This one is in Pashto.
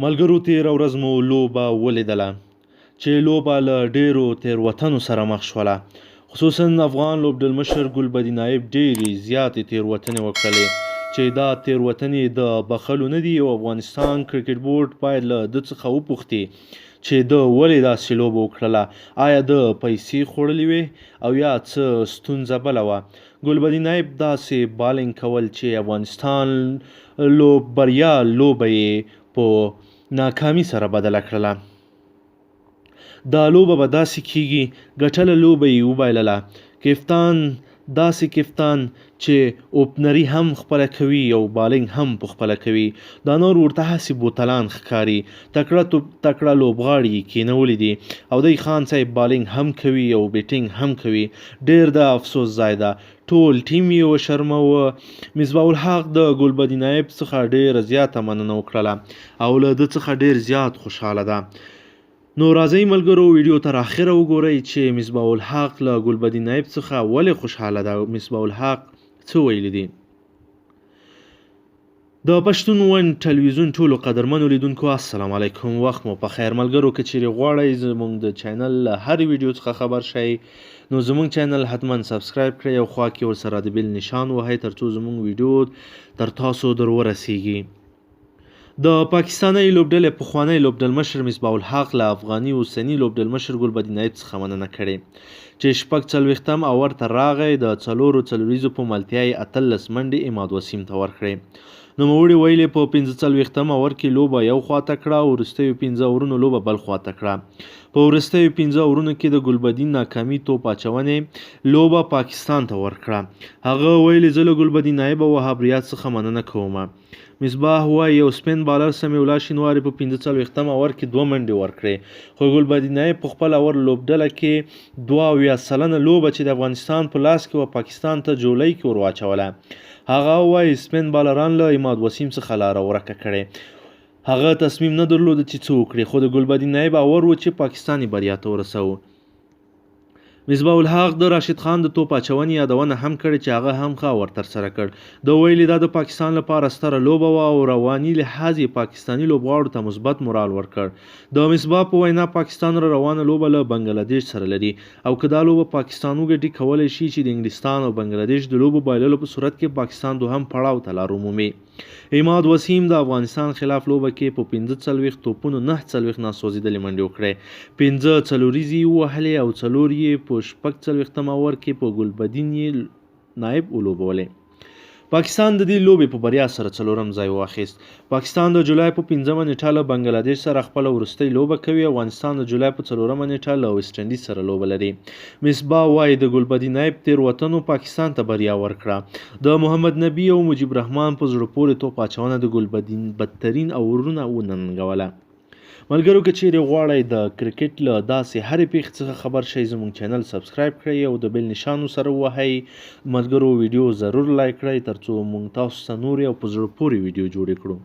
ملګرو تېره ورځ مو لوبه ولیدله چې لوبه له ډېرو تېروتنو سره مخ شوله. خصوصا افغان لوبډلمشر ګلبدین نایب ډېرې زیاتې تېروتنې وکړلې چې دا تېروتنې د بخښلو نه دي او افغانستان کرکټ بورډ باید له ده څخه وپوښتي چې ده ولې داسې لوبه وکړله. آیا ده پیسې خوړلې وې او یا څه ستونزه بله وه؟ ګلبدین نایب داسې بالینګ کول چې افغانستان بریا لوبه یې په ناکامي سره بدله کړله. دا لوبه به داسې کیږي، ګټله لوبه یې وبایلله. کپتان داسې کپتان چې اوپنري هم خپله کوي او بالینګ هم په خپله کوي. دا نور ورته هسې بوتلان ښکاري. تکړه لوبغاړي یې کېنولي دي او دی خان صاحب بالینګ هم کوي او بیټینګ هم کوي. ډېر د افسوس ځای ده. ټول ټیم یې وشرموه. مصباح الحق د ګلبدین نایب څخه ډېره زیاته مننه وکړله او له ده څخه ډېر زیات خوشحاله ده. نو راځئ ملګرو ویډیو تر اخره وګورئ چې مصباح الحق له ګلبدین نایب څخه ولې خوشحاله ده او مصباح الحق څه ویلي دي. د پښتون ون ټلویزیون ټولو قدرمنو لیدونکو السلام علیکم. وخت مو په خیر. ملګرو که چیرې غواړئ زموږ د چینل له هرې ویډیو څخه خبر شئ نو زموږ چینل حتما سبسکرایب کړئ او خوا کې ورسره د بیل نشان وهئ ترڅو زموږ ویډیو تر تاسو در ورسیږي. د پاکستاني لوبډلې پخوانی لوبډلمشر مصباح الحق له افغاني اوسني لوبډلمشر ګلبدین نایب څخه مننه کړې چې 46م اوور ته راغی. د 4 څلوریزو په ملتیا یې 18 منډې عماد وسیم ته ورکړې. نوموړي ویلي په 45م اوور کې لوبه یو خواته کړه او وروستیو 15 اورونو لوبه بل خواته کړه. په وروستیو 15 اورونو کې د ګلبدین ناکامي توپ اچونې لوبه پاکستان ته ورکړه. هغه ویلي زه له ګلبدین نایب او وهاب ریاض څخه مننه کوم. مصباح وایي یو سپین بالر سمیع الله شینواري په 45م اوور کې 2 منډې ورکړې خو ګلبدین نایب په خپل اوور لوبډله کې 72 لوبه چې د افغانستان په لاس کې وه پاکستان ته جولۍ کې ور واچوله. هغه وایي سپین بالران له عماد وسیم څخه لاره ورکه کړې. هغه تصمیم نه درلوده چې څه وکړي خو د ګلبدین نایب اوور و چې پاکستان یې بریا ته ورسوه. مصباح الحق د راشد خان د توپ اچونې یادونه هم کړې چې هغه هم ښه اوور ترسره کړ. د ویلي دا د پاکستان لپاره ستره لوبه وه او رواني لحاظ یې پاکستاني لوبغاړو ته مثبت مورال ورکړ. د مصباح په وینا پاکستان را روانه لوبه له بنګلادیش سره لري او که دا لوبه پاکستان وګټي کولی شي چې د انګلستان او بنګلادیش د لوبو بایللو په صورت کې پاکستان دوهم پړاو ته لار ومومي. عماد وسیم د افغانستان خلاف لوبه کې په 45 توپونو 9 ناسوځېدلې منډې وکړې. 5 څلوریزې یې ووهلې او 4 یې په 46م اوور کې په ګلبدین نایب ولوبولې. پاکستان د دې لوبې په بریا سره 4م ځای واخیست. پاکستان د جولای په 5مه نیټه له بنګلادیش سره خپله وروستۍ لوبه کوي. افغانستان د جولای په 4مه نیټه له ویسټ انډیز سره لوبه لري. مصباح وایي د ګلبدین نایب تېروتنو پاکستان ته بریا ورکړه. د محمد نبي او مجیب رحمان په زړه پورې توپ اچونه د ګلبدین بدترین اورونه وننګوله. ملګرو که چیرې غواړئ د کرکټ له داسې هرې پیښې څخه خبر شئ زموږ چینل سبسکرایب کړئ او د بیل نشانو سره ووهئ. ملګرو ویډیو ضرور لایک کړئ ترڅو موږ تاسو ته نورې او په زړه پورې ویډیو جوړې کړو.